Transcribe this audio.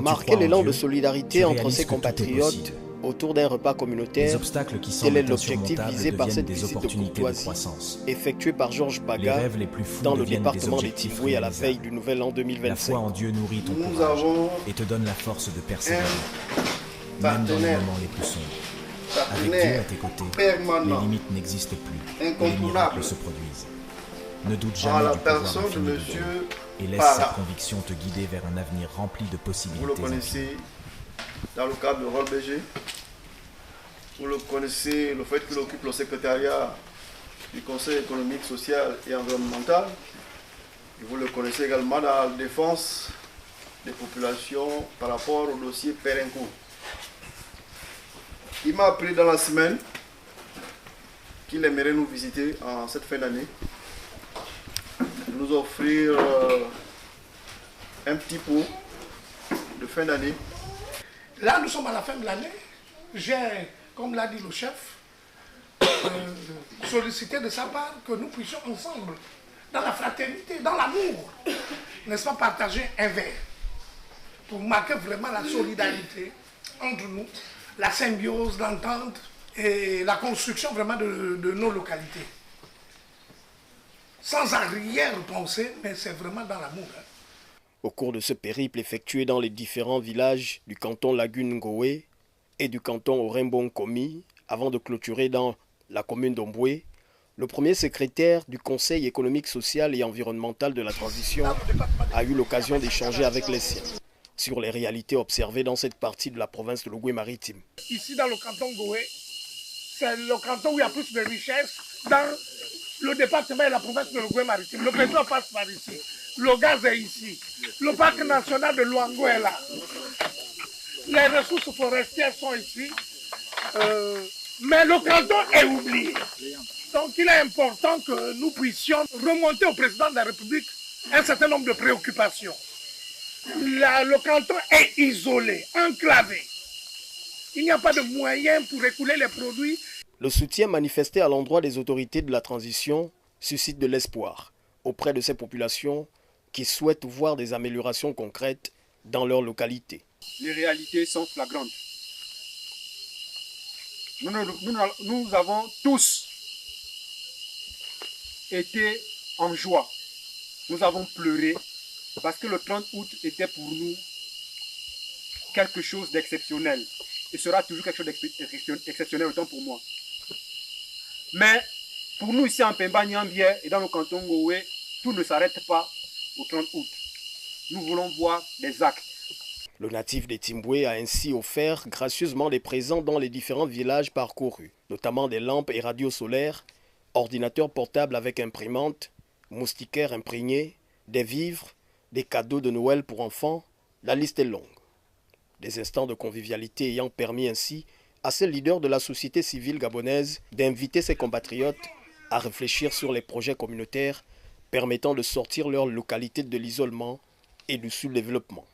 Marquer l'élan de solidarité entre ses compatriotes autour d'un repas communautaire, tel est l'objectif visé par cette visite de courtoisie effectuée par Georges Baga dans le département des Timboué à la veille du nouvel an 2025. La foi en Dieu nourrit ton Nous courage avons et te donne la force de persévérer, même dans les partenaire, moments les plus sombres. Avec Dieu à tes côtés, les permanent, limites n'existent plus et les incontournable, miracles se produisent. Ne doute en jamais la du pouvoir personne de infini de Dieu Monsieur et laisse Para. sa conviction te guider vers un avenir rempli de Vous possibilités. le connaissez dans le cadre de Rôle BG. Vous le connaissez, le fait qu'il occupe le secrétariat du Conseil économique, social et environnemental. Et vous le connaissez également dans la défense des populations par rapport au dossier Pérenco. Il m'a appelé dans la semaine qu'il aimerait nous visiter en cette fin d'année, nous offrir un petit pot de fin d'année. Là, nous sommes à la fin de l'année. J'ai, comme l'a dit le chef, sollicité de sa part que nous puissions ensemble, dans la fraternité, dans l'amour, n'est-ce pas, partager un verre pour marquer vraiment la solidarité entre nous, la symbiose, l'entente et la construction vraiment de nos localités. Sans arrière-pensée, mais c'est vraiment dans l'amour. Au cours de ce périple effectué dans les différents villages du canton Lagune Ngoé et du canton Orimbon Komi, avant de clôturer dans la commune d'Omboué, le premier secrétaire du Conseil économique, social et environnemental de la transition a eu l'occasion d'échanger avec les siens sur les réalités observées dans cette partie de la province de l'Ogooué-Maritime. Ici, dans le canton Ngoé, c'est le canton où il y a plus de richesses dans le département et la province de l'Ogooué-Maritime. Le pétrole passe par ici. Le gaz est ici. Le parc national de Luango est là. Les ressources forestières sont ici. Mais le canton est oublié. Donc il est important que nous puissions remonter au président de la République un certain nombre de préoccupations. Le canton est isolé, enclavé. Il n'y a pas de moyens pour écouler les produits. Le soutien manifesté à l'endroit des autorités de la transition suscite de l'espoir auprès de ces populations qui souhaitent voir des améliorations concrètes dans leur localité. Les réalités sont flagrantes. Nous avons tous été en joie. Nous avons pleuré parce que le 30 août était pour nous quelque chose d'exceptionnel. Et sera toujours quelque chose d'exceptionnel autant pour moi. Mais pour nous ici en Pemba-Niambié et dans le canton Ngoé, tout ne s'arrête pas au 30 août. Nous voulons voir des actes. Le natif des Timboué a ainsi offert gracieusement des présents dans les différents villages parcourus, notamment des lampes et radios solaires, ordinateurs portables avec imprimante, moustiquaires imprégnés, des vivres, des cadeaux de Noël pour enfants, la liste est longue. Des instants de convivialité ayant permis ainsi à ces leaders de la société civile gabonaise d'inviter ses compatriotes à réfléchir sur les projets communautaires permettant de sortir leur localité de l'isolement et du sous-développement.